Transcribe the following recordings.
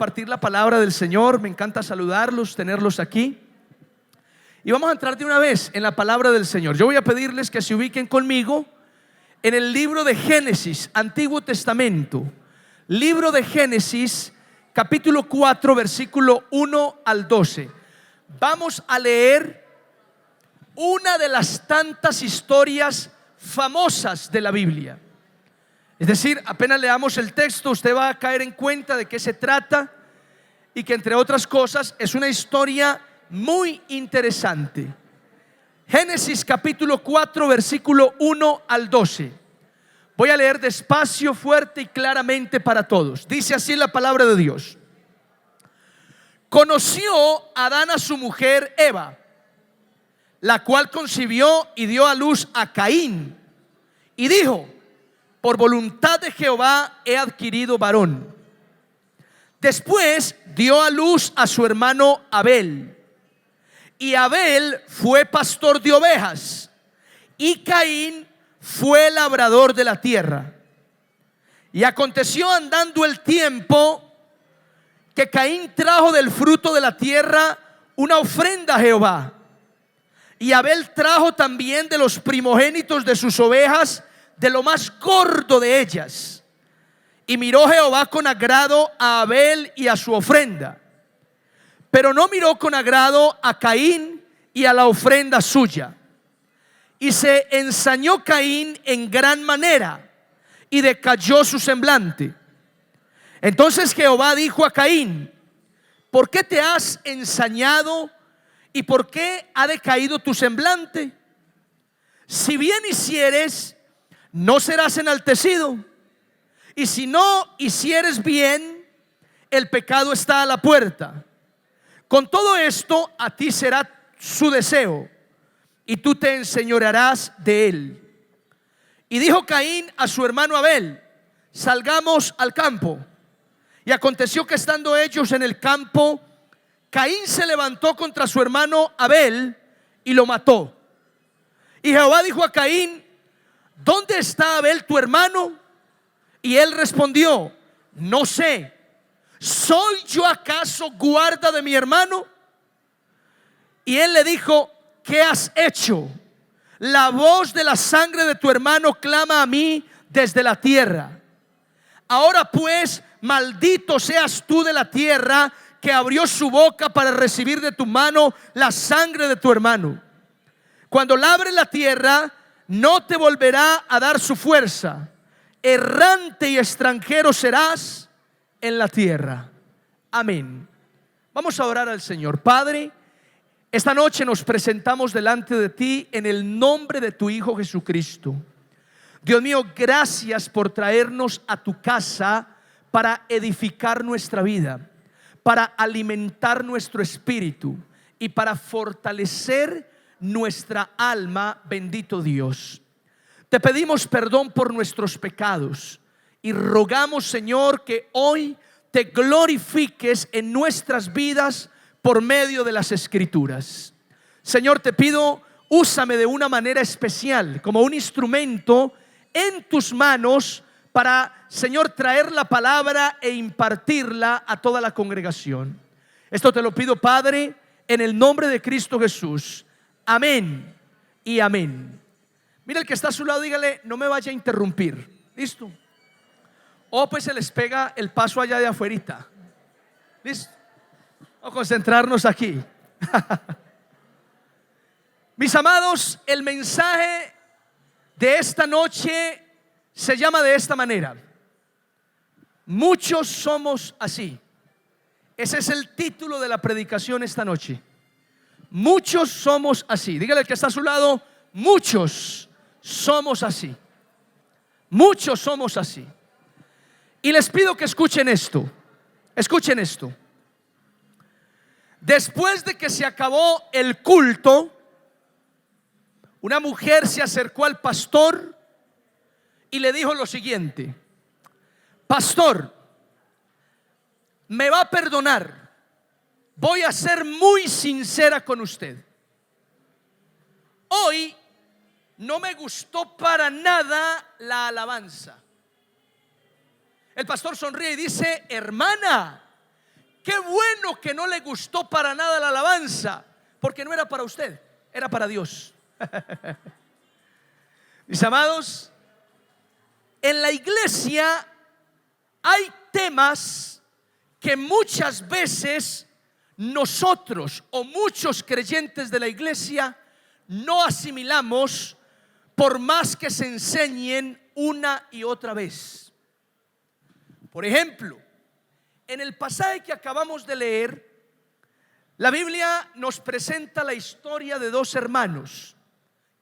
compartir la palabra del Señor. Me encanta saludarlos, tenerlos aquí. Y vamos a entrar de una vez en la palabra del Señor. Yo voy a pedirles que se ubiquen conmigo en el libro de Génesis, Antiguo Testamento. Libro de Génesis, capítulo 4, versículo 1 al 12. Vamos a leer una de las tantas historias famosas de la Biblia. Es decir, apenas leamos el texto, usted va a caer en cuenta de qué se trata y que, entre otras cosas, es una historia muy interesante. Génesis capítulo 4, versículo 1 al 12. Voy a leer despacio, fuerte y claramente para todos. Dice así la palabra de Dios: conoció Adán a su mujer Eva, la cual concibió y dio a luz a Caín, y dijo: por voluntad de Jehová he adquirido varón. Después dio a luz a su hermano Abel, y Abel fue pastor de ovejas, y Caín fue labrador de la tierra. Y aconteció, andando el tiempo, que Caín trajo del fruto de la tierra una ofrenda a Jehová, y Abel trajo también de los primogénitos de sus ovejas, de lo más gordo de ellas. Y miró Jehová con agrado a Abel y a su ofrenda, pero no miró con agrado a Caín y a la ofrenda suya. Y se ensañó Caín en gran manera, y decayó su semblante. Entonces Jehová dijo a Caín: ¿por qué te has ensañado y por qué ha decaído tu semblante? Si bien hicieres, no serás enaltecido, y si no hicieres bien, el pecado está a la puerta. Con todo esto, a ti será su deseo, y tú te enseñorearás de él. Y dijo Caín a su hermano Abel: salgamos al campo. Y aconteció que, estando ellos en el campo, Caín se levantó contra su hermano Abel y lo mató. Y Jehová dijo a Caín: ¿dónde está Abel tu hermano? Y él respondió: no sé. ¿Soy yo acaso guarda de mi hermano? Y él le dijo: ¿qué has hecho? La voz de la sangre de tu hermano clama a mí desde la tierra. Ahora pues, maldito seas tú de la tierra, que abrió su boca para recibir de tu mano la sangre de tu hermano. Cuando labre la tierra, no te volverá a dar su fuerza. Errante y extranjero serás en la tierra. Amén. Vamos a orar al Señor. Padre, esta noche nos presentamos delante de ti en el nombre de tu Hijo Jesucristo. Dios mío, gracias por traernos a tu casa para edificar nuestra vida, para alimentar nuestro espíritu y para fortalecer nuestra alma. Bendito Dios, te pedimos perdón por nuestros pecados y rogamos, Señor, que hoy te glorifiques en nuestras vidas por medio de las Escrituras. Señor, te pido, úsame de una manera especial como un instrumento en tus manos para, Señor, traer la palabra e impartirla a toda la congregación. Esto te lo pido, Padre, en el nombre de Cristo Jesús. Amén y amén. Mira el que está a su lado, dígale: no me vaya a interrumpir. ¿Listo? O pues se les pega el paso allá de afuerita. ¿Listo? Vamos a concentrarnos aquí. Mis amados, el mensaje de esta noche se llama de esta manera: muchos somos así. Ese es el título de la predicación esta noche. Muchos somos así. Dígale al que está a su lado: muchos somos así. Muchos somos así. Y les pido que escuchen esto. Escuchen esto. Después de que se acabó el culto, una mujer se acercó al pastor y le dijo lo siguiente: pastor, me va a perdonar, voy a ser muy sincera con usted. Hoy no me gustó para nada la alabanza. El pastor sonríe y dice: hermana, qué bueno que no le gustó para nada la alabanza, porque no era para usted, era para Dios. Mis amados, en la iglesia hay temas que muchas veces nosotros o muchos creyentes de la iglesia no asimilamos, por más que se enseñen una y otra vez. Por ejemplo, en el pasaje que acabamos de leer, la Biblia nos presenta la historia de dos hermanos,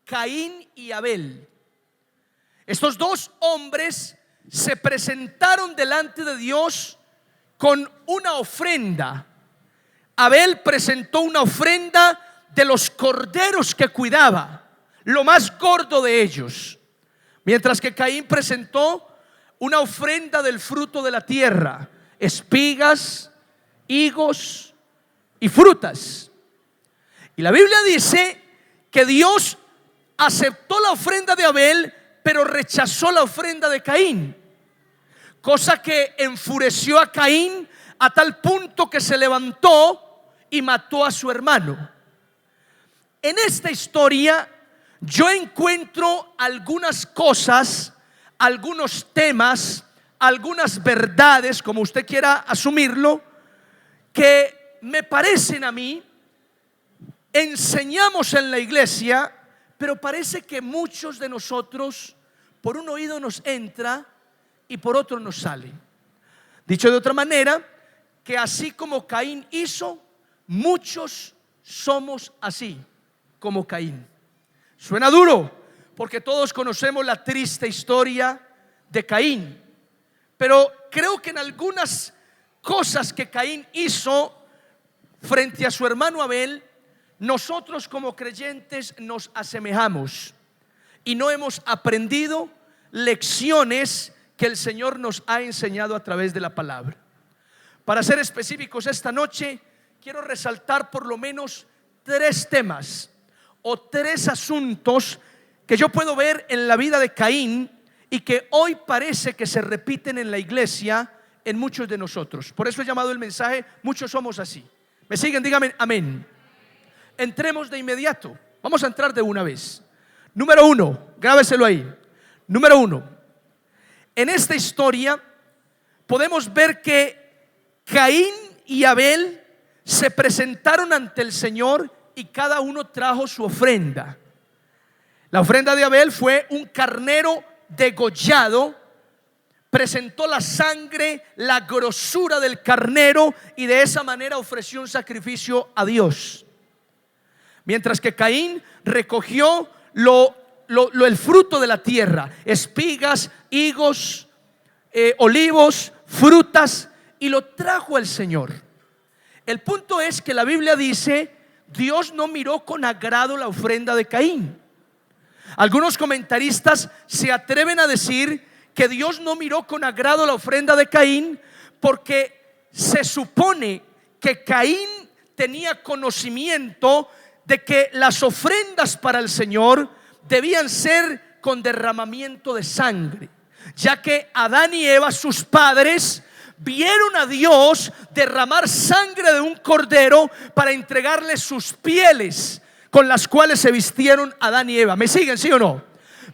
Caín y Abel. Estos dos hombres se presentaron delante de Dios con una ofrenda. Abel presentó una ofrenda de los corderos que cuidaba, lo más gordo de ellos, mientras que Caín presentó una ofrenda del fruto de la tierra, espigas, higos y frutas. Y la Biblia dice que Dios aceptó la ofrenda de Abel, pero rechazó la ofrenda de Caín, cosa que enfureció a Caín a tal punto que se levantó y mató a su hermano. En esta historia yo encuentro algunas cosas, algunos temas, algunas verdades, como usted quiera asumirlo, que me parecen a mí, enseñamos en la iglesia, pero parece que muchos de nosotros por un oído nos entra y por otro nos sale. Dicho de otra manera, que así como Caín hizo, muchos somos así como Caín. Suena duro, porque todos conocemos la triste historia de Caín, pero creo que en algunas cosas que Caín hizo frente a su hermano Abel, nosotros como creyentes nos asemejamos y no hemos aprendido lecciones que el Señor nos ha enseñado a través de la palabra. Para ser específicos, esta noche quiero resaltar por lo menos 3 temas o 3 asuntos que yo puedo ver en la vida de Caín y que hoy parece que se repiten en la iglesia en muchos de nosotros. Por eso he llamado el mensaje "Muchos somos así". ¿Me siguen? Díganme amén. Entremos de inmediato. Vamos a entrar de una vez. Número 1, grábeselo ahí. Número 1, en esta historia podemos ver que Caín y Abel se presentaron ante el Señor y cada uno trajo su ofrenda. La ofrenda de Abel fue un carnero degollado. Presentó la sangre, la grosura del carnero, y de esa manera ofreció un sacrificio a Dios. Mientras que Caín recogió el fruto de la tierra, espigas, higos, olivos, frutas, y lo trajo al Señor. El punto es que la Biblia dice: Dios no miró con agrado la ofrenda de Caín. Algunos comentaristas se atreven a decir que Dios no miró con agrado la ofrenda de Caín porque se supone que Caín tenía conocimiento de que las ofrendas para el Señor debían ser con derramamiento de sangre, ya que Adán y Eva, sus padres, vieron a Dios derramar sangre de un cordero para entregarle sus pieles con las cuales se vistieron Adán y Eva. ¿Me siguen, sí o no?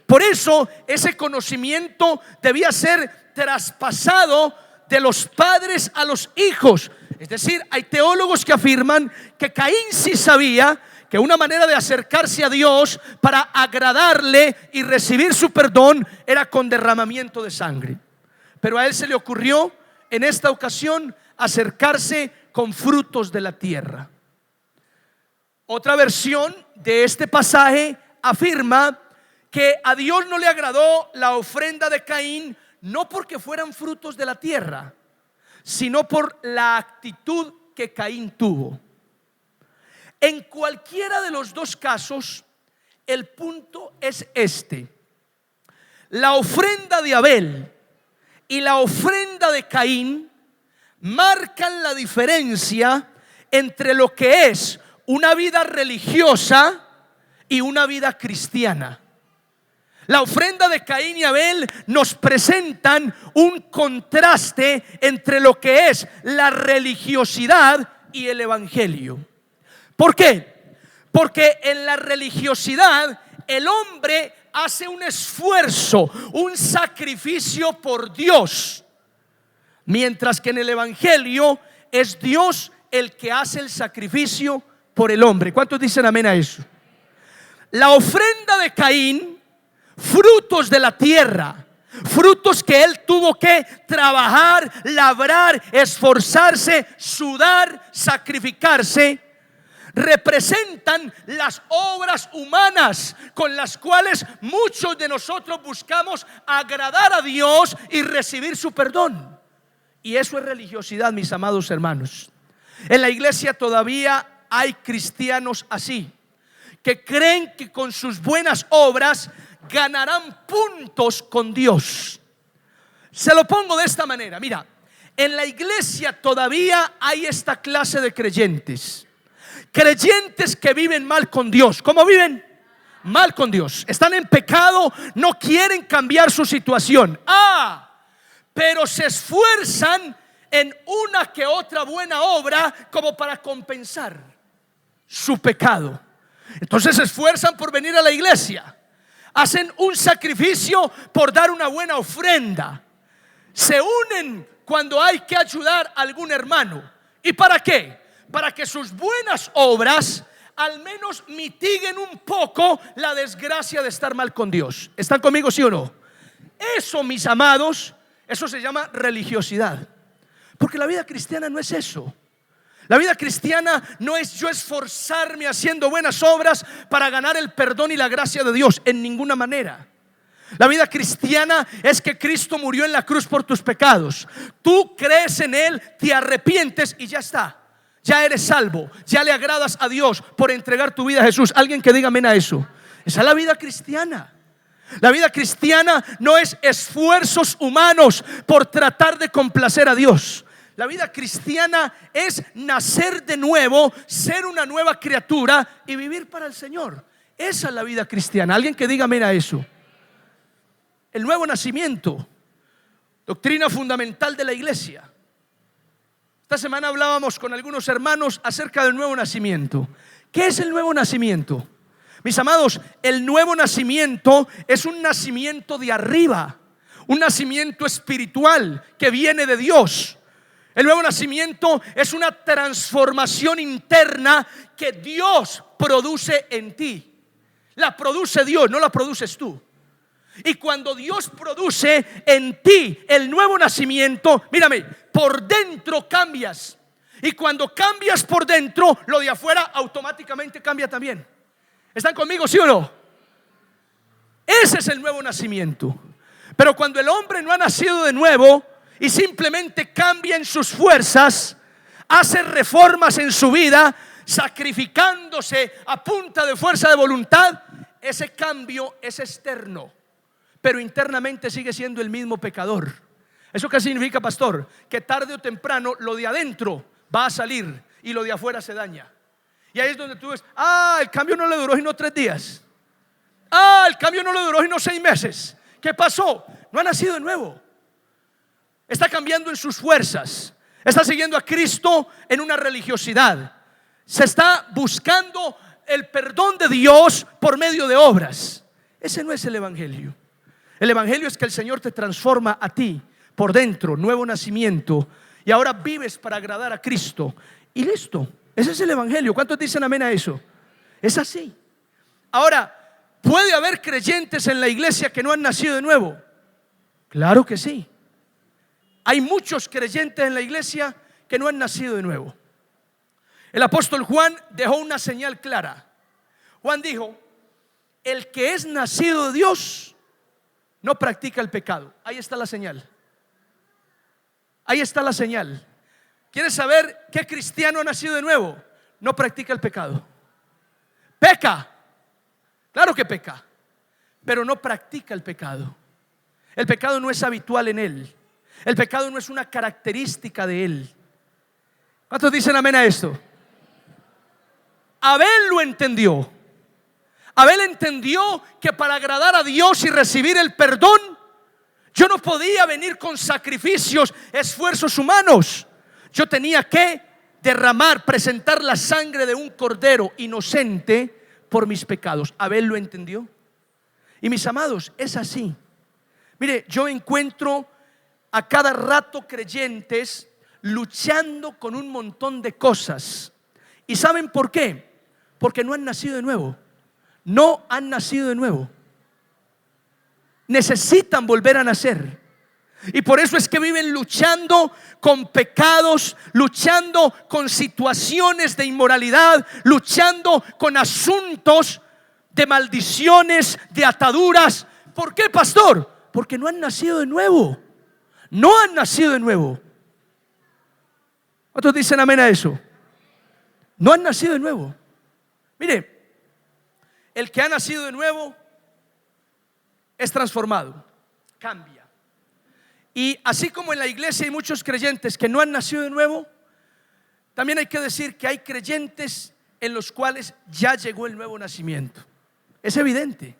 Por eso ese conocimiento debía ser traspasado de los padres a los hijos. Es decir, hay teólogos que afirman que Caín sí sabía que una manera de acercarse a Dios para agradarle y recibir su perdón era con derramamiento de sangre. Pero a él se le ocurrió en esta ocasión acercarse con frutos de la tierra. Otra versión de este pasaje afirma que a Dios no le agradó la ofrenda de Caín, no porque fueran frutos de la tierra, sino por la actitud que Caín tuvo. En cualquiera de los dos casos, el punto es este: la ofrenda de Abel y la ofrenda de Caín marcan la diferencia entre lo que es una vida religiosa y una vida cristiana. La ofrenda de Caín y Abel nos presentan un contraste entre lo que es la religiosidad y el evangelio. ¿Por qué? Porque en la religiosidad el hombre hace un esfuerzo, un sacrificio por Dios, mientras que en el evangelio es Dios el que hace el sacrificio por el hombre. ¿Cuántos dicen amén a eso? La ofrenda de Caín, frutos de la tierra, frutos que él tuvo que trabajar, labrar, esforzarse, sudar, sacrificarse, representan las obras humanas con las cuales muchos de nosotros buscamos agradar a Dios y recibir su perdón. Y eso es religiosidad, mis amados hermanos. En la iglesia todavía hay cristianos así, que creen que con sus buenas obras ganarán puntos con Dios. Se lo pongo de esta manera. Mira, en la iglesia todavía hay esta clase de creyentes. Creyentes que viven mal con Dios. ¿Cómo viven? Mal con Dios. Están en pecado, no quieren cambiar su situación. Pero se esfuerzan en una que otra buena obra como para compensar su pecado. Entonces se esfuerzan por venir a la iglesia, hacen un sacrificio por dar una buena ofrenda, se unen cuando hay que ayudar a algún hermano. ¿Y para qué? Para que sus buenas obras al menos mitiguen un poco la desgracia de estar mal con Dios. ¿Están conmigo, sí o no? Eso, mis amados, eso se llama religiosidad. Porque la vida cristiana no es eso. La vida cristiana no es yo esforzarme haciendo buenas obras para ganar el perdón y la gracia de Dios, en ninguna manera. La vida cristiana es que Cristo murió en la cruz por tus pecados. Tú crees en Él, te arrepientes y ya está. Ya eres salvo, ya le agradas a Dios por entregar tu vida a Jesús. Alguien que diga amén a eso. Esa es la vida cristiana. La vida cristiana no es esfuerzos humanos por tratar de complacer a Dios. La vida cristiana es nacer de nuevo, ser una nueva criatura y vivir para el Señor. Esa es la vida cristiana. Alguien que diga amén a eso. El nuevo nacimiento, doctrina fundamental de la iglesia. Esta semana hablábamos con algunos hermanos acerca del nuevo nacimiento. ¿Qué es el nuevo nacimiento? Mis amados, el nuevo nacimiento es un nacimiento de arriba, un nacimiento espiritual que viene de Dios. El nuevo nacimiento es una transformación interna que Dios produce en ti. La produce Dios, no la produces tú. Y cuando Dios produce en ti el nuevo nacimiento, mírame, por dentro cambias. Y cuando cambias por dentro, lo de afuera automáticamente cambia también. ¿Están conmigo, sí o no? Ese es el nuevo nacimiento. Pero cuando el hombre no ha nacido de nuevo y simplemente cambia en sus fuerzas, hace reformas en su vida, sacrificándose a punta de fuerza de voluntad, ese cambio es externo, pero internamente sigue siendo el mismo pecador. ¿Eso qué significa, pastor? Que tarde o temprano lo de adentro va a salir y lo de afuera se daña. Y ahí es donde tú ves, el cambio no le duró sino 3 días. El cambio no le duró sino 6 meses. ¿Qué pasó? No ha nacido de nuevo. Está cambiando en sus fuerzas. Está siguiendo a Cristo en una religiosidad. Se está buscando el perdón de Dios por medio de obras. Ese no es el evangelio. El evangelio es que el Señor te transforma a ti por dentro, nuevo nacimiento, y ahora vives para agradar a Cristo. Y listo. Ese es el evangelio. ¿Cuántos dicen amén a eso? Es así. Ahora, ¿puede haber creyentes en la iglesia que no han nacido de nuevo? Claro que sí. Hay muchos creyentes en la iglesia que no han nacido de nuevo. El apóstol Juan dejó una señal clara. Juan dijo: el que es nacido de Dios no practica el pecado. Ahí está la señal. Ahí está la señal. ¿Quieres saber qué cristiano ha nacido de nuevo? No practica el pecado. Peca. Claro que peca, pero no practica el pecado. El pecado no es habitual en él. El pecado no es una característica de él. ¿Cuántos dicen amén a esto? Abel lo entendió. Abel entendió que para agradar a Dios y recibir el perdón, yo no podía venir con sacrificios, esfuerzos humanos. Yo tenía que derramar, presentar la sangre de un cordero inocente por mis pecados. Abel lo entendió. Y mis amados, es así. Mire, yo encuentro a cada rato creyentes luchando con un montón de cosas. ¿Y saben por qué? Porque no han nacido de nuevo. No han nacido de nuevo. Necesitan volver a nacer. Y por eso es que viven luchando con pecados, luchando con situaciones de inmoralidad, luchando con asuntos de maldiciones, de ataduras. ¿Por qué, pastor? Porque no han nacido de nuevo. No han nacido de nuevo. ¿Cuántos dicen amén a eso? No han nacido de nuevo. Mire, el que ha nacido de nuevo es transformado, cambia. Y así como en la iglesia hay muchos creyentes que no han nacido de nuevo, también hay que decir que hay creyentes en los cuales ya llegó el nuevo nacimiento. Es evidente,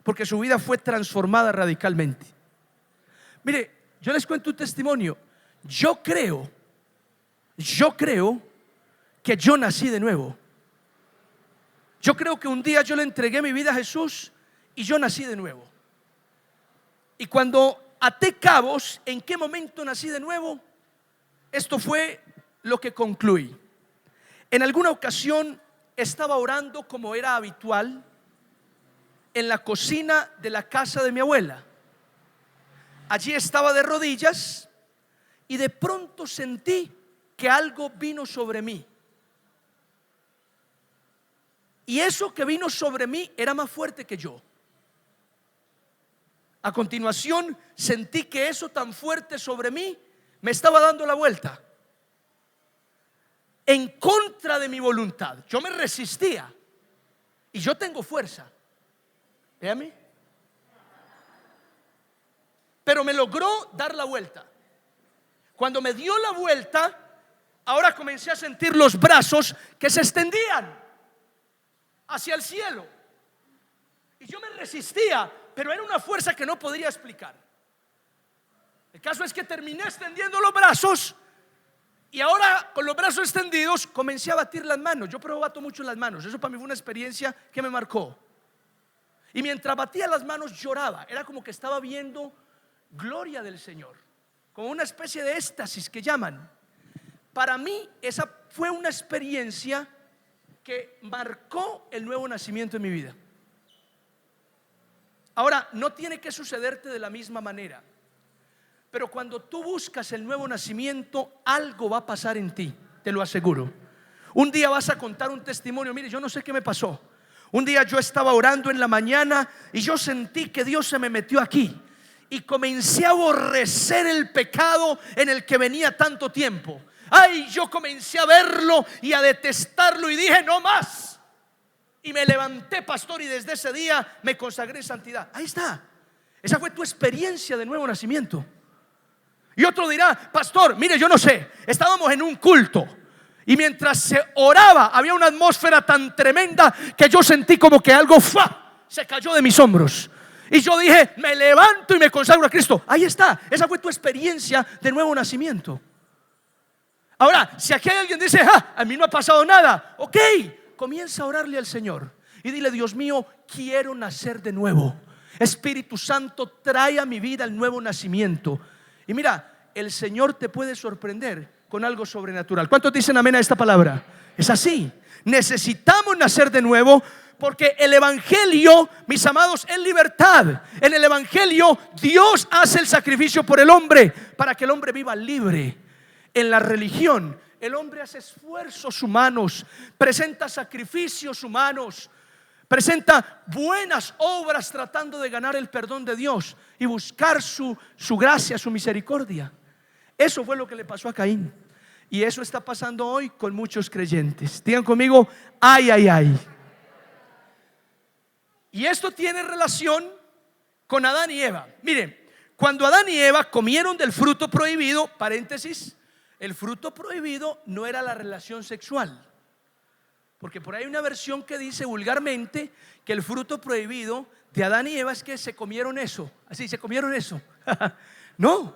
porque su vida fue transformada radicalmente. Mire, yo les cuento un testimonio. Yo creo que yo nací de nuevo. Yo creo que un día yo le entregué mi vida a Jesús y yo nací de nuevo. Y cuando até cabos, ¿en qué momento nací de nuevo? Esto fue lo que concluí. En alguna ocasión estaba orando, como era habitual, en la cocina de la casa de mi abuela. Allí estaba de rodillas y de pronto sentí que algo vino sobre mí. Y eso que vino sobre mí era más fuerte que yo. A continuación sentí que eso tan fuerte sobre mí me estaba dando la vuelta, en contra de mi voluntad. Yo me resistía y yo tengo fuerza. Véame. Pero me logró dar la vuelta. Cuando me dio la vuelta, ahora comencé a sentir los brazos que se extendían hacia el cielo. Y yo me resistía, pero era una fuerza que no podría explicar. El caso es que terminé extendiendo los brazos y ahora con los brazos extendidos comencé a batir las manos. Yo bato mucho las manos. Eso para mí fue una experiencia que me marcó. Y mientras batía las manos lloraba. Era como que estaba viendo gloria del Señor, como una especie de éxtasis que llaman. Para mí esa fue una experiencia que marcó el nuevo nacimiento en mi vida. Ahora, no tiene que sucederte de la misma manera, pero cuando tú buscas el nuevo nacimiento, algo va a pasar en ti, te lo aseguro. Un día vas a contar un testimonio. Mire, yo no sé qué me pasó. Un día yo estaba orando en la mañana y yo sentí que Dios se me metió aquí y comencé a aborrecer el pecado en el que venía tanto tiempo. Ay, yo comencé a verlo y a detestarlo y dije no más. Y me levanté, pastor, y desde ese día me consagré en santidad. Ahí está. Esa fue tu experiencia de nuevo nacimiento. Y otro dirá, pastor, mire, yo no sé, estábamos en un culto y mientras se oraba había una atmósfera tan tremenda que yo sentí como que algo se cayó de mis hombros. Y yo dije, me levanto y me consagro a Cristo. Ahí está, esa fue tu experiencia de nuevo nacimiento. Ahora, si aquí hay alguien que dice, a mí no ha pasado nada, ok, comienza a orarle al Señor y dile, Dios mío, quiero nacer de nuevo. Espíritu Santo, trae a mi vida el nuevo nacimiento. Y mira, el Señor te puede sorprender con algo sobrenatural. ¿Cuántos dicen amén a esta palabra? Es así. Necesitamos nacer de nuevo, porque el evangelio, mis amados, es libertad. En el evangelio Dios hace el sacrificio por el hombre para que el hombre viva libre. En la religión el hombre hace esfuerzos humanos, presenta sacrificios humanos, presenta buenas obras tratando de ganar el perdón de Dios y buscar su gracia, su misericordia. Eso fue lo que le pasó a Caín. Y eso está pasando hoy con muchos creyentes. Digan conmigo, ay, ay, ay. Y esto tiene relación con Adán y Eva. Miren, cuando Adán y Eva comieron del fruto prohibido, paréntesis, el fruto prohibido no era la relación sexual. Porque por ahí hay una versión que dice vulgarmente que el fruto prohibido de Adán y Eva es que se comieron eso. Así, se comieron eso. No,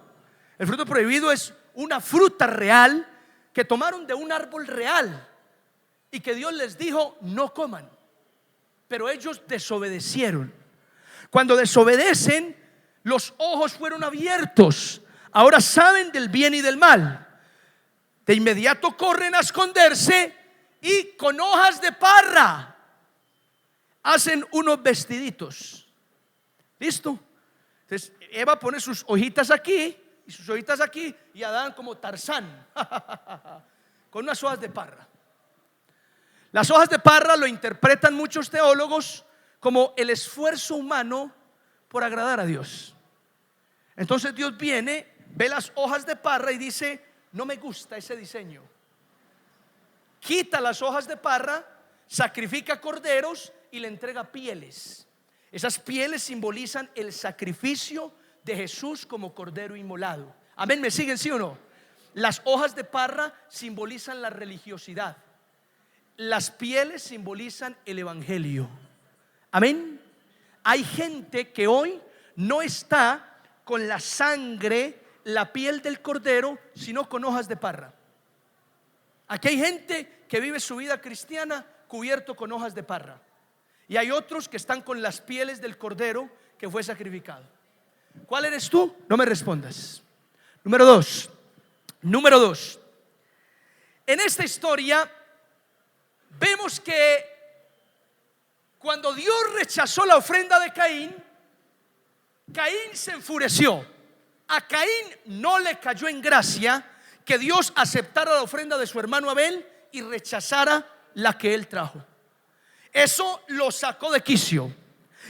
el fruto prohibido es una fruta real que tomaron de un árbol real y que Dios les dijo no coman. Pero ellos desobedecieron. Cuando desobedecen, los ojos fueron abiertos. Ahora saben del bien y del mal. De inmediato corren a esconderse y con hojas de parra hacen unos vestiditos. ¿Listo? Entonces Eva pone sus hojitas aquí y sus hojitas aquí, y Adán como Tarzán con unas hojas de parra. Las hojas de parra lo interpretan muchos teólogos como el esfuerzo humano por agradar a Dios. Entonces Dios viene, ve las hojas de parra y dice: no me gusta ese diseño. Quita las hojas de parra, sacrifica corderos y le entrega pieles. Esas pieles simbolizan el sacrificio de Jesús como cordero inmolado. Amén, ¿me siguen, sí o no? Las hojas de parra simbolizan la religiosidad. Las pieles simbolizan el evangelio. Amén. Hay gente que hoy no está con la sangre, la piel del cordero, sino con hojas de parra. Aquí hay gente que vive su vida cristiana cubierto con hojas de parra, y hay otros que están con las pieles del cordero que fue sacrificado. ¿Cuál eres tú? No me respondas. Número dos. En esta historia vemos que cuando Dios rechazó la ofrenda de Caín, Caín se enfureció. A Caín no le cayó en gracia que Dios aceptara la ofrenda de su hermano Abel y rechazara la que él trajo. Eso lo sacó de quicio.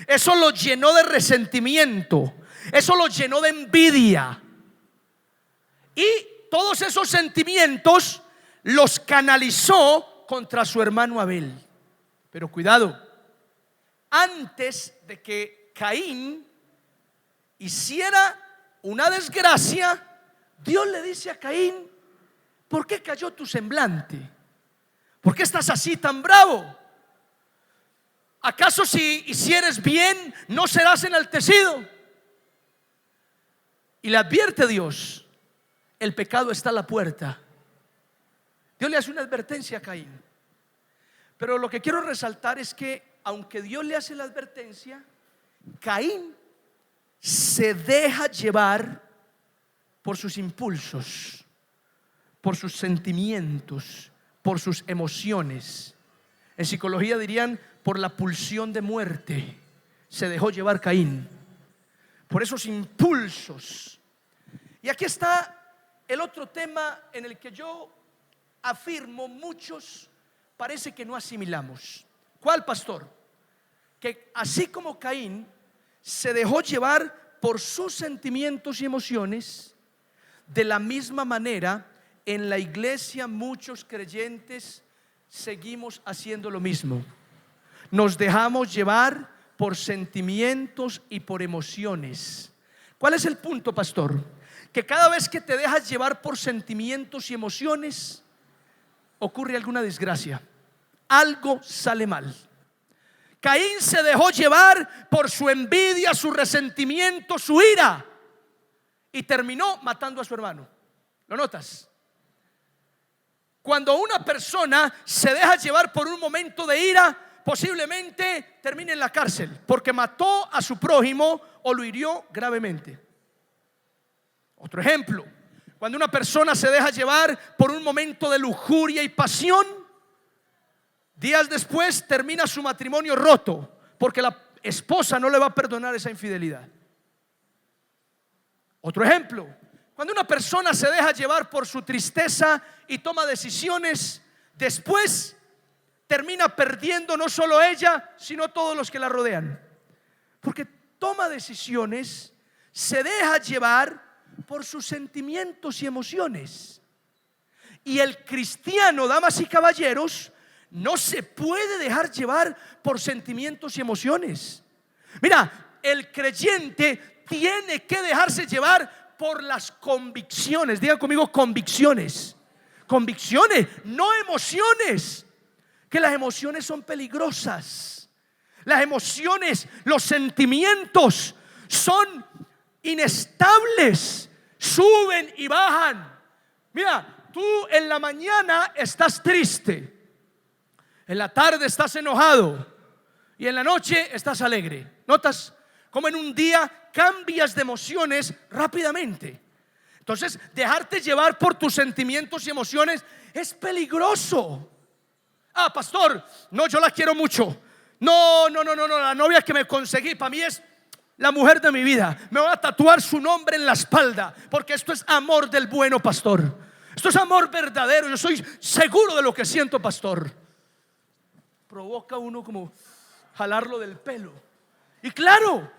Eso lo llenó de resentimiento. Eso lo llenó de envidia. Y todos esos sentimientos los canalizó contra su hermano Abel. Pero cuidado, antes de que Caín hiciera una desgracia, Dios le dice a Caín: ¿por qué cayó tu semblante? ¿Por qué estás así tan bravo? ¿Acaso si hicieres bien no serás enaltecido? Y le advierte Dios: el pecado está a la puerta. Dios le hace una advertencia a Caín. Pero lo que quiero resaltar es que aunque Dios le hace la advertencia, Caín se deja llevar por sus impulsos, por sus sentimientos, por sus emociones. En psicología dirían por la pulsión de muerte. Se dejó llevar Caín por esos impulsos. Y aquí está el otro tema en el que yo afirmo muchos parece que no asimilamos. ¿Cuál, pastor? Que así como Caín se dejó llevar por sus sentimientos y emociones, de la misma manera en la iglesia muchos creyentes seguimos haciendo lo mismo. Nos dejamos llevar por sentimientos y por emociones. ¿Cuál es el punto, pastor? Que cada vez que te dejas llevar por sentimientos y emociones, ocurre alguna desgracia. Algo sale mal. Caín se dejó llevar por su envidia, su resentimiento, su ira, y terminó matando a su hermano. ¿Lo notas? Cuando una persona se deja llevar por un momento de ira, posiblemente termine en la cárcel porque mató a su prójimo o lo hirió gravemente. Otro ejemplo: cuando una persona se deja llevar por un momento de lujuria y pasión, días después termina su matrimonio roto porque la esposa no le va a perdonar esa infidelidad. Otro ejemplo: cuando una persona se deja llevar por su tristeza y toma decisiones, después termina perdiendo no solo ella, sino todos los que la rodean, porque toma decisiones, se deja llevar por sus sentimientos y emociones. Y el cristiano, damas y caballeros, no se puede dejar llevar por sentimientos y emociones. Mira, el creyente tiene que dejarse llevar por las convicciones. Digan conmigo: convicciones. Convicciones, no emociones. que las emociones son peligrosas. Las emociones, los sentimientos son inestables, suben y bajan. Mira, tú en la mañana estás triste, en la tarde estás enojado y en la noche estás alegre. ¿Notas cómo en un día cambias de emociones rápidamente? Entonces, dejarte llevar por tus sentimientos y emociones es peligroso. Ah, pastor, no, yo la quiero mucho. No, la novia que me conseguí para mí es la mujer de mi vida. Me voy a tatuar su nombre en la espalda, porque esto es amor del bueno, pastor. Esto es amor verdadero. Yo soy seguro de lo que siento, pastor. Provoca uno como jalarlo del pelo. Y claro,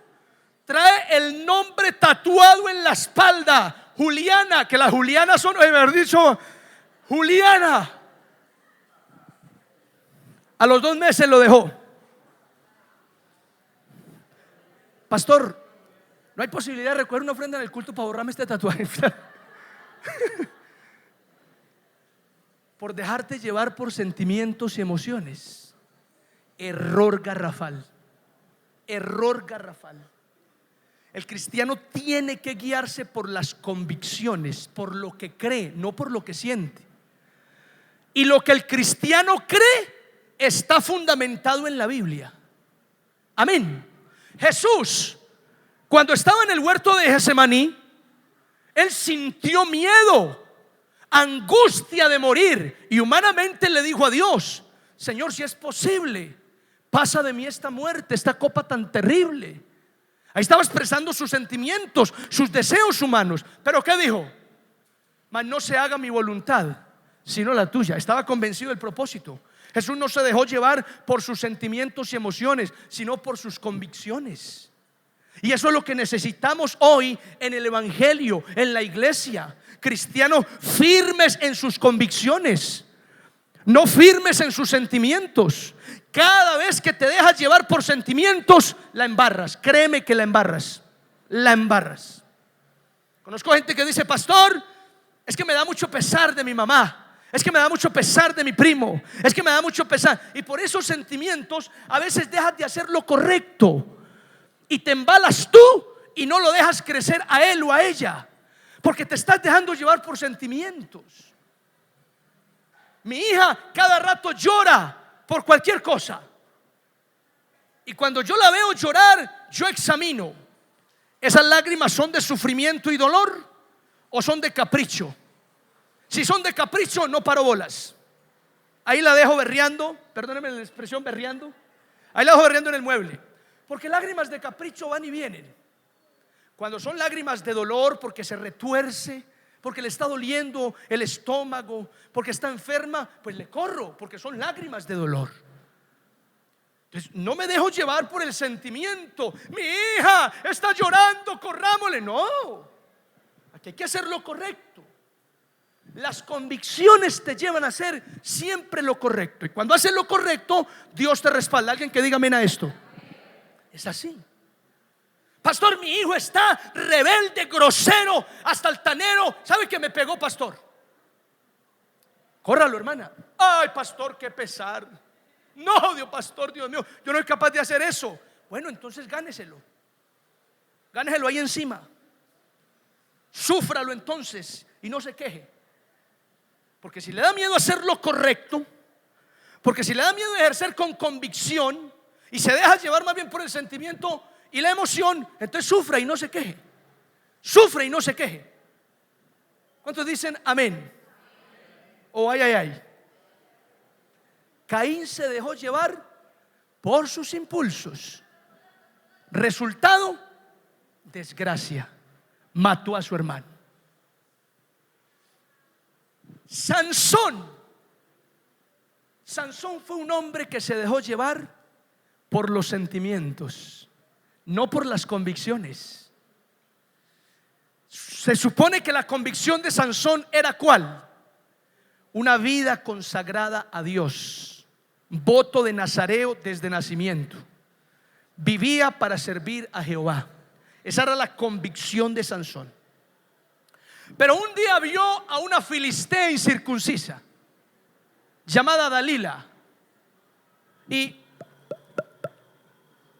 trae el nombre tatuado en la espalda. Juliana, que las Julianas son, haber dicho Juliana. A los 2 meses lo dejó. Pastor, no hay posibilidad de recoger una ofrenda en el culto para borrarme este tatuaje. Por dejarte llevar por sentimientos y emociones. Error garrafal. Error garrafal. El cristiano tiene que guiarse por las convicciones, por lo que cree, no por lo que siente. Y lo que el cristiano cree está fundamentado en la Biblia. Amén. Jesús, cuando estaba en el huerto de Getsemaní, él sintió miedo, angustia de morir, y humanamente le dijo a Dios: Señor, si es posible, pasa de mí esta muerte, esta copa tan terrible. Ahí estaba expresando sus sentimientos, sus deseos humanos. Pero ¿qué dijo? Mas no se haga mi voluntad, sino la tuya. Estaba convencido del propósito. Jesús no se dejó llevar por sus sentimientos y emociones, sino por sus convicciones. Y eso es lo que necesitamos hoy en el evangelio, en la iglesia. Cristianos firmes en sus convicciones, no firmes en sus sentimientos. Cada vez que te dejas llevar por sentimientos, la embarras. Créeme que la embarras. La embarras. Conozco gente que dice: pastor, es que me da mucho pesar de mi mamá. Es que me da mucho pesar de mi primo. Es que me da mucho pesar. Y por esos sentimientos a veces dejas de hacer lo correcto y te embalas tú y no lo dejas crecer a él o a ella, porque te estás dejando llevar por sentimientos. Mi hija cada rato llora por cualquier cosa, y cuando yo la veo llorar, yo examino: ¿esas lágrimas son de sufrimiento y dolor o son de capricho? Si son de capricho, no paro bolas. Ahí la dejo berreando, perdónenme la expresión, berreando. Ahí la dejo berreando en el mueble, porque lágrimas de capricho van y vienen. Cuando son lágrimas de dolor, porque se retuerce, porque le está doliendo el estómago, porque está enferma, pues le corro, porque son lágrimas de dolor. Entonces no me dejo llevar por el sentimiento: mi hija está llorando, corrámosle. No, aquí hay que hacer lo correcto. Las convicciones te llevan a hacer siempre lo correcto, y cuando haces lo correcto, Dios te respalda. Alguien que diga amén a esto. Es así. Pastor, mi hijo está rebelde, grosero, hasta altanero. ¿Sabe que me pegó, pastor? Córralo, hermana. Ay, pastor, qué pesar. No, Dios, pastor, Dios mío, yo no soy capaz de hacer eso. Bueno, entonces gáneselo. Gáneselo ahí encima. Súfralo entonces y no se queje. Porque si le da miedo hacer lo correcto, porque si le da miedo ejercer con convicción y se deja llevar más bien por el sentimiento y la emoción, entonces sufra y no se queje. Sufre y no se queje. ¿Cuántos dicen amén? O ay, ay, ay. Caín se dejó llevar por sus impulsos. Resultado: desgracia. Mató a su hermano. Sansón fue un hombre que se dejó llevar por los sentimientos, no por las convicciones. Se supone que la convicción de Sansón era ¿cuál? Una vida consagrada a Dios, voto de nazareo desde nacimiento. Vivía para servir a Jehová. Esa era la convicción de Sansón. Pero un día vio a una filistea incircuncisa llamada Dalila, y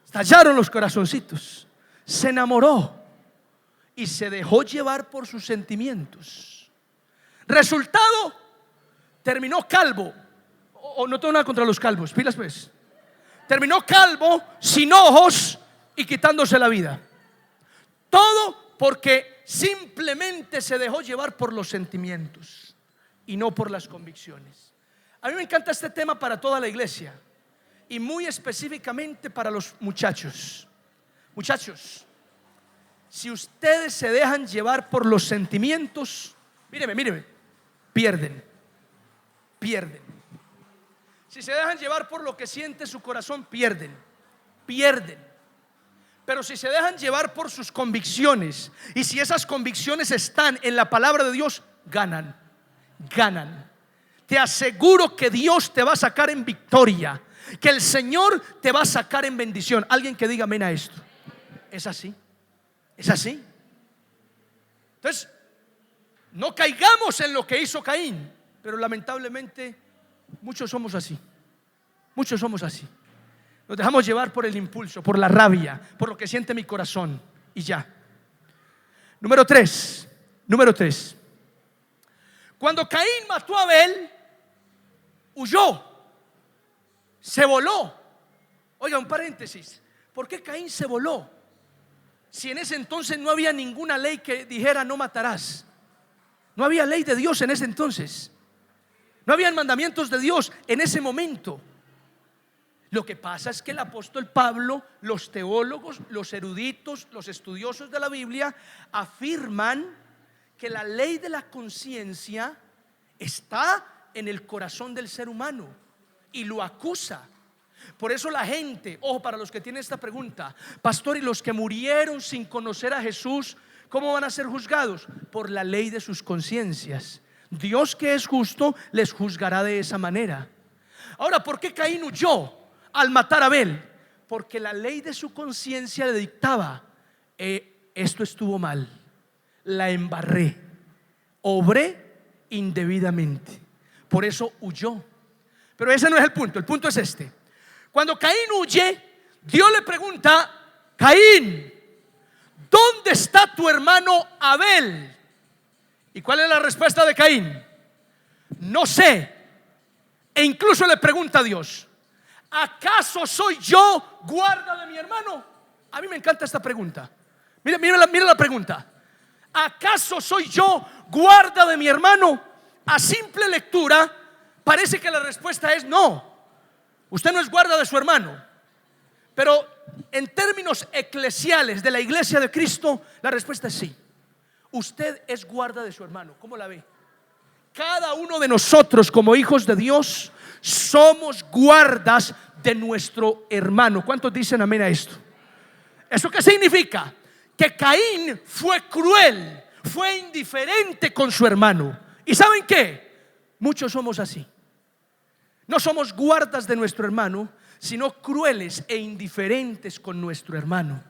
estallaron los corazoncitos. Se enamoró y se dejó llevar por sus sentimientos. Resultado, terminó calvo. O no tengo nada contra los calvos, pilas pues. Terminó calvo, sin ojos y quitándose la vida. Todo porque simplemente se dejó llevar por los sentimientos y no por las convicciones. A mí me encanta este tema para toda la iglesia y muy específicamente para los muchachos. Muchachos, si ustedes se dejan llevar por los sentimientos, míreme, pierden. Si se dejan llevar por lo que siente su corazón, pierden. Pero si se dejan llevar por sus convicciones, y si esas convicciones están en la palabra de Dios, ganan. Te aseguro que Dios te va a sacar en victoria, que el Señor te va a sacar en bendición. Alguien que diga amén a esto. Es así. Entonces, no caigamos en lo que hizo Caín, pero lamentablemente muchos somos así. Nos dejamos llevar por el impulso, por la rabia, por lo que siente mi corazón y ya. Número 3. Cuando Caín mató a Abel, huyó, se voló. Oiga, un paréntesis. ¿Por qué Caín se voló? Si en ese entonces no había ninguna ley que dijera no matarás. No había ley de Dios en ese entonces. No habían mandamientos de Dios en ese momento. Lo que pasa es que el apóstol Pablo, los teólogos, los eruditos, los estudiosos de la Biblia afirman que la ley de la conciencia está en el corazón del ser humano y lo acusa. Por eso la gente, ojo, para los que tienen esta pregunta, pastor, ¿y los que murieron sin conocer a Jesús, cómo van a ser juzgados? Por la ley de sus conciencias. Dios, que es justo, les juzgará de esa manera. Ahora, ¿por qué Caín huyó al matar a Abel? Porque la ley de su conciencia le dictaba: esto estuvo mal, la embarré, obré indebidamente. Por eso huyó. Pero ese no es el punto. El punto es este: cuando Caín huye, Dios le pregunta: Caín, ¿dónde está tu hermano Abel? ¿Y cuál es la respuesta de Caín? No sé. E incluso le pregunta a Dios: ¿acaso soy yo guarda de mi hermano? A mí me encanta esta pregunta. Mira la pregunta. ¿Acaso soy yo guarda de mi hermano? A simple lectura parece que la respuesta es no. Usted no es guarda de su hermano. Pero en términos eclesiales de la iglesia de Cristo, la respuesta es sí. Usted es guarda de su hermano. ¿Cómo la ve? Cada uno de nosotros, como hijos de Dios, somos guardas de nuestro hermano. ¿Cuántos dicen amén a esto? ¿Eso qué significa? Que Caín fue cruel, fue indiferente con su hermano. ¿Y saben qué? Muchos somos así. No somos guardas de nuestro hermano, sino crueles e indiferentes con nuestro hermano.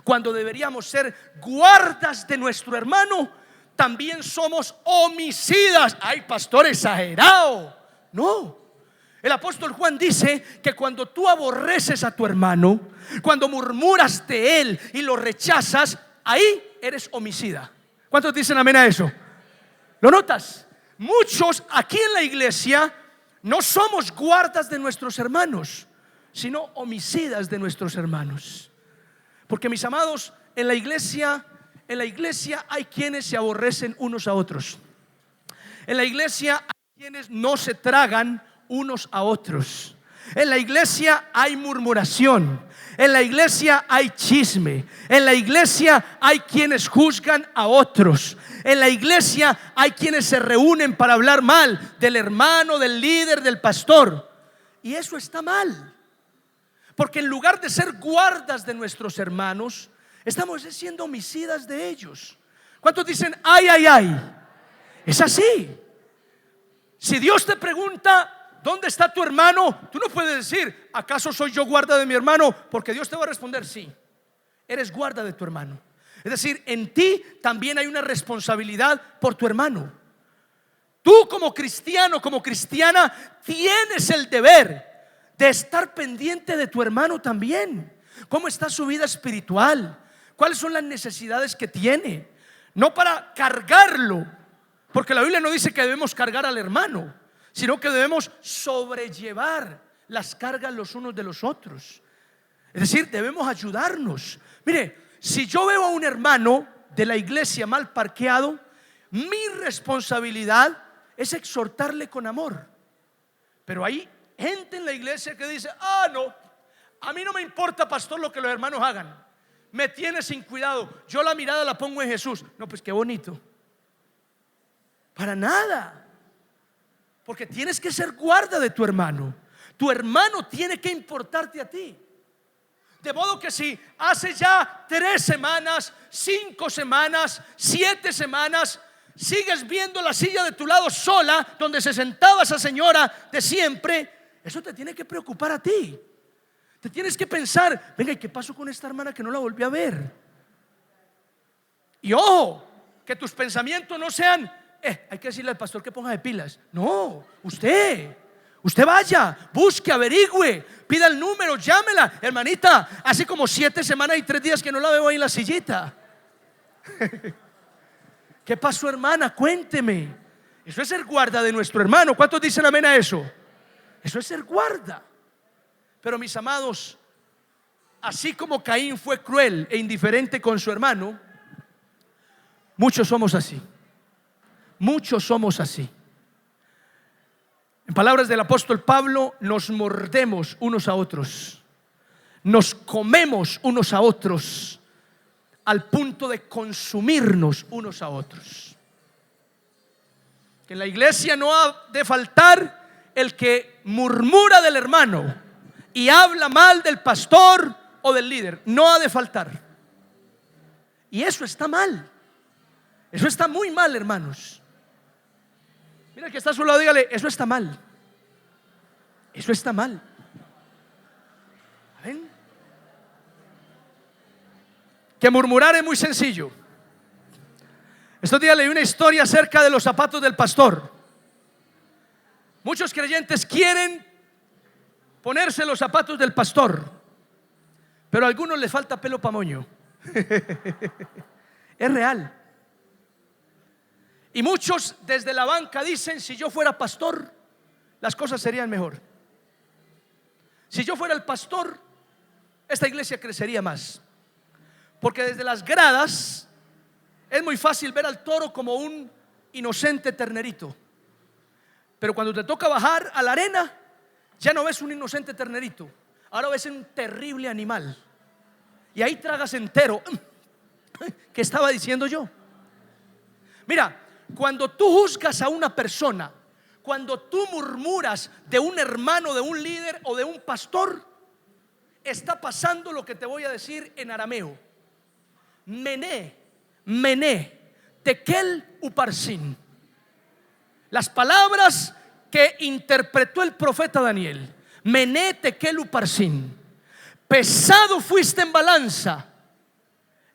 Cuando deberíamos ser guardas de nuestro hermano, también somos homicidas. Ay, pastor, exagerado. No. El apóstol Juan dice que cuando tú aborreces a tu hermano, cuando murmuras de él y lo rechazas, ahí eres homicida. ¿Cuántos dicen amén a eso? ¿Lo notas? Muchos aquí en la iglesia no somos guardas de nuestros hermanos, sino homicidas de nuestros hermanos. Porque, mis amados, en la iglesia hay quienes se aborrecen unos a otros. En la iglesia hay quienes no se tragan unos a otros. En la iglesia hay murmuración. En la iglesia hay chisme. En la iglesia hay quienes juzgan a otros. En la iglesia hay quienes se reúnen para hablar mal del hermano, del líder, del pastor. Y eso está mal. Porque en lugar de ser guardas de nuestros hermanos, estamos siendo homicidas de ellos. ¿Cuántos dicen ay, ay, ay? Es así. Si Dios te pregunta ¿dónde está tu hermano? Tú no puedes decir ¿acaso soy yo guarda de mi hermano? Porque Dios te va a responder sí, eres guarda de tu hermano. Es decir, en ti también hay una responsabilidad por tu hermano. Tú como cristiano, como cristiana, tienes el deber de estar pendiente de tu hermano también. ¿Cómo está su vida espiritual? ¿Cuáles son las necesidades que tiene? No para cargarlo, porque la Biblia no dice que debemos cargar al hermano, sino que debemos sobrellevar las cargas los unos de los otros. Es decir, debemos ayudarnos. Mire, si yo veo a un hermano de la iglesia mal parqueado, mi responsabilidad es exhortarle con amor. Pero hay gente en la iglesia que dice: no, a mí no me importa, pastor, lo que los hermanos hagan, me tiene sin cuidado, yo la mirada la pongo en Jesús. No, pues qué bonito. Para nada. Porque tienes que ser guarda de tu hermano. Tu hermano tiene que importarte a ti. De modo que si hace ya 3 semanas, 5 semanas, 7 semanas, sigues viendo la silla de tu lado sola, donde se sentaba esa señora de siempre, eso te tiene que preocupar a ti. Te tienes que pensar: venga, ¿y qué pasó con esta hermana que no la volví a ver? Y ojo, que tus pensamientos no sean: hay que decirle al pastor que ponga de pilas. No, usted vaya, busque, averigüe, pida el número, llámela, hermanita. Hace como 7 semanas y 3 días que no la veo ahí en la sillita. ¿Qué pasó, hermana? Cuénteme. Eso es ser guarda de nuestro hermano. ¿Cuántos dicen amén a eso? Eso es ser guarda. Pero mis amados, así como Caín fue cruel e indiferente con su hermano, muchos somos así. Muchos somos así. En palabras del apóstol Pablo, nos mordemos unos a otros, nos comemos unos a otros, al punto de consumirnos unos a otros. Que en la iglesia no ha de faltar el que murmura del hermano y habla mal del pastor o del líder. No ha de faltar. Y eso está mal. Eso está muy mal, hermanos. Mira que está a su lado, dígale: eso está mal. Eso está mal. ¿Ven? Que murmurar es muy sencillo. Estos días leí una historia acerca de los zapatos del pastor. Muchos creyentes quieren ponerse los zapatos del pastor, pero a algunos les falta pelo pa' moño. Es real. Y muchos desde la banca dicen: si yo fuera pastor, las cosas serían mejor. Si yo fuera el pastor, esta iglesia crecería más. Porque desde las gradas es muy fácil ver al toro como un inocente ternerito, pero cuando te toca bajar a la arena, ya no ves un inocente ternerito, ahora ves un terrible animal. Y ahí tragas entero. ¿Qué estaba diciendo yo? Mira, cuando tú juzgas a una persona, cuando tú murmuras de un hermano, de un líder o de un pastor, está pasando lo que te voy a decir en arameo: mené, tekel uparsin. Las palabras que interpretó el profeta Daniel: mené, tekel uparsin. Pesado fuiste en balanza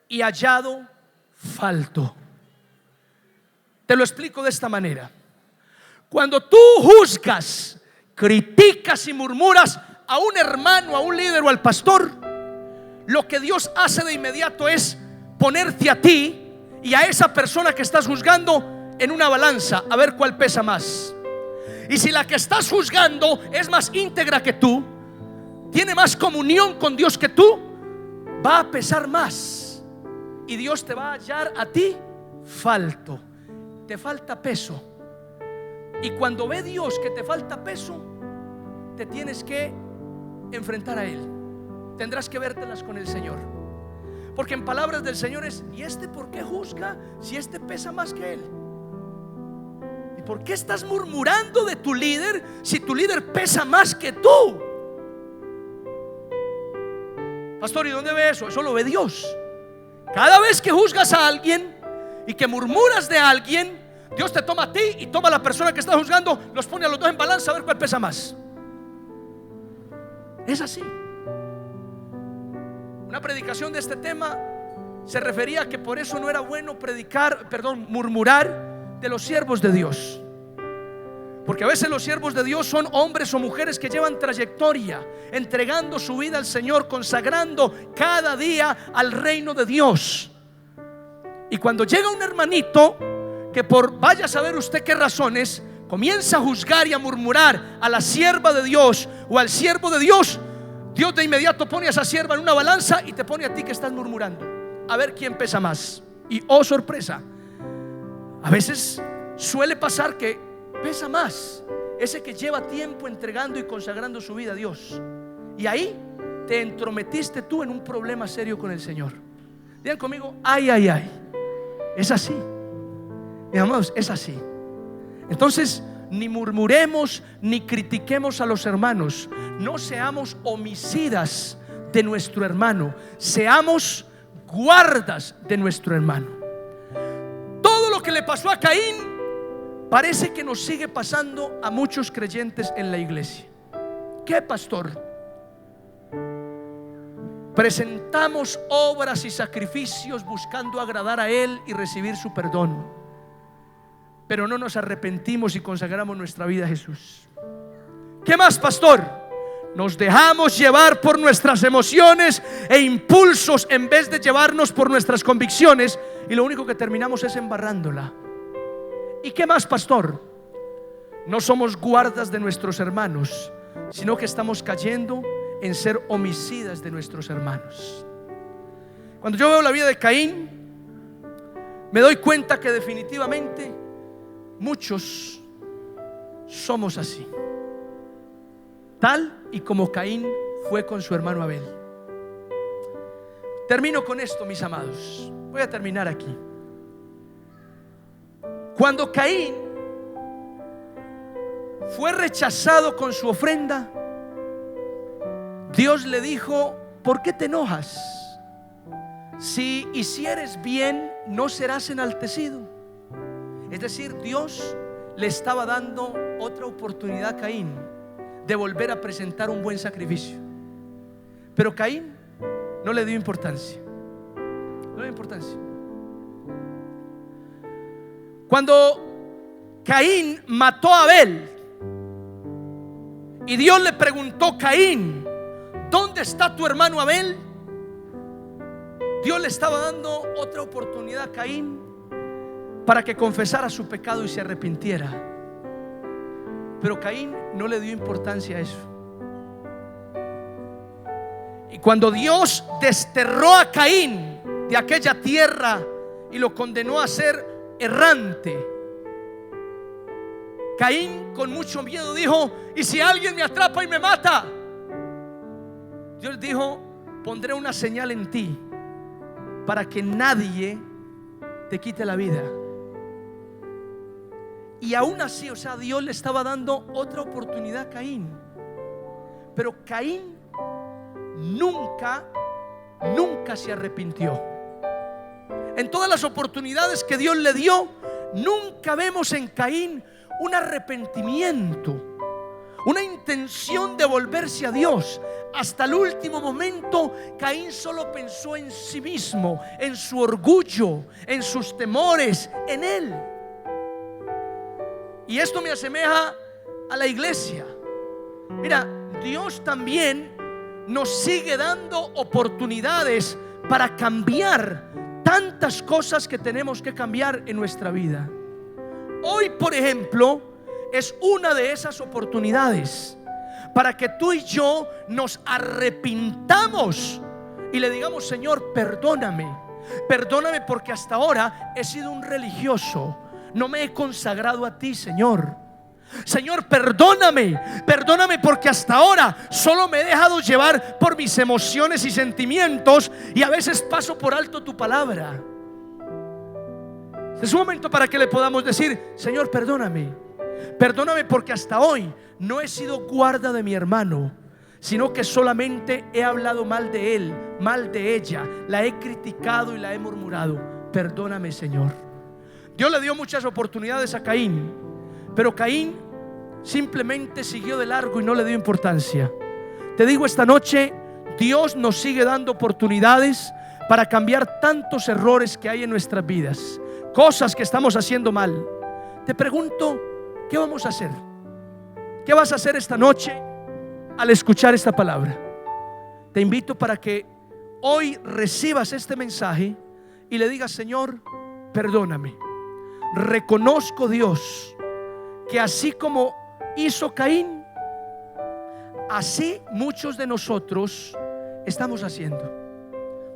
y hallado falto. Te lo explico de esta manera. Cuando tú juzgas, criticas y murmuras a un hermano, a un líder o al pastor, lo que Dios hace de inmediato es ponerte a ti y a esa persona que estás juzgando en una balanza, a ver cuál pesa más. Y si la que estás juzgando es más íntegra que tú, tiene más comunión con Dios que tú, va a pesar más y Dios te va a hallar a ti falto. Te falta peso. Y cuando ve Dios que te falta peso, te tienes que enfrentar a Él. Tendrás que vértelas con el Señor. Porque en palabras del Señor es: ¿y este por qué juzga si este pesa más que él? ¿Y por qué estás murmurando de tu líder si tu líder pesa más que tú? Pastor, ¿y dónde ve eso? Eso lo ve Dios. Cada vez que juzgas a alguien y que murmuras de alguien, Dios te toma a ti y toma a la persona que está juzgando, los pone a los dos en balanza a ver cuál pesa más. Es así. Una predicación de este tema se refería a que por eso no era bueno murmurar de los siervos de Dios. Porque a veces los siervos de Dios son hombres o mujeres que llevan trayectoria, entregando su vida al Señor, consagrando cada día al reino de Dios. Y cuando llega un hermanito que por vaya a saber usted qué razones comienza a juzgar y a murmurar a la sierva de Dios o al siervo de Dios, Dios de inmediato pone a esa sierva en una balanza y te pone a ti que estás murmurando, a ver quién pesa más. Y oh sorpresa, a veces suele pasar que pesa más ese que lleva tiempo entregando y consagrando su vida a Dios. Y ahí te entrometiste tú en un problema serio con el Señor. Digan conmigo, ay, ay, ay. Es así, mis amados, es así. Entonces, ni murmuremos ni critiquemos a los hermanos. No seamos homicidas de nuestro hermano, seamos guardas de nuestro hermano. Todo lo que le pasó a Caín parece que nos sigue pasando a muchos creyentes en la iglesia. ¿Qué, pastor? Presentamos obras y sacrificios buscando agradar a Él y recibir su perdón, pero no nos arrepentimos y consagramos nuestra vida a Jesús. ¿Qué más, pastor? Nos dejamos llevar por nuestras emociones e impulsos en vez de llevarnos por nuestras convicciones, y lo único que terminamos es embarrándola. ¿Y qué más, pastor? No somos guardas de nuestros hermanos, sino que estamos cayendo en ser homicidas de nuestros hermanos. Cuando yo veo la vida de Caín, me doy cuenta que definitivamente muchos somos así, tal y como Caín fue con su hermano Abel. Termino con esto, mis amados. Voy a terminar aquí. Cuando Caín fue rechazado con su ofrenda, Dios le dijo: ¿por qué te enojas? Si hicieres bien, no serás enaltecido. Es decir, Dios le estaba dando otra oportunidad a Caín de volver a presentar un buen sacrificio. Pero Caín no le dio importancia. No le dio importancia. Cuando Caín mató a Abel y Dios le preguntó: Caín, ¿dónde está tu hermano Abel? Dios le estaba dando otra oportunidad a Caín para que confesara su pecado y se arrepintiera. Pero Caín no le dio importancia a eso. Y cuando Dios desterró a Caín de aquella tierra y lo condenó a ser errante, Caín con mucho miedo dijo: ¿y si alguien me atrapa y me mata? Dios dijo: pondré una señal en ti para que nadie te quite la vida. Y aún así, o sea, Dios le estaba dando otra oportunidad a Caín. Pero Caín nunca se arrepintió. En todas las oportunidades que Dios le dio, nunca vemos en Caín un arrepentimiento, una intención de volverse a Dios. Hasta el último momento, Caín solo pensó en sí mismo, en su orgullo, en sus temores, en él. Y esto me asemeja a la iglesia. Mira, Dios también nos sigue dando oportunidades para cambiar tantas cosas que tenemos que cambiar en nuestra vida. Hoy, por ejemplo, es una de esas oportunidades para que tú y yo nos arrepintamos y le digamos: Señor, perdóname. Perdóname porque hasta ahora he sido un religioso, no me he consagrado a ti, Señor. Señor, perdóname. Perdóname porque hasta ahora solo me he dejado llevar por mis emociones y sentimientos, y a veces paso por alto tu palabra. Es un momento para que le podamos decir: Señor, perdóname. Perdóname porque hasta hoy no he sido guarda de mi hermano, sino que solamente he hablado mal de él, mal de ella, la he criticado y la he murmurado. Perdóname, Señor. Dios le dio muchas oportunidades a Caín, pero Caín simplemente siguió de largo y no le dio importancia. Te digo esta noche, Dios nos sigue dando oportunidades para cambiar tantos errores que hay en nuestras vidas, cosas que estamos haciendo mal. Te pregunto, ¿qué vamos a hacer? ¿Qué vas a hacer esta noche al escuchar esta palabra? Te invito para que hoy recibas este mensaje y le digas: Señor, perdóname. Reconozco, Dios, que así como hizo Caín, así muchos de nosotros estamos haciendo.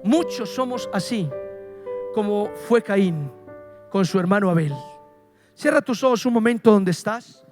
Muchos somos así como fue Caín con su hermano Abel. Cierra tus ojos un momento donde estás.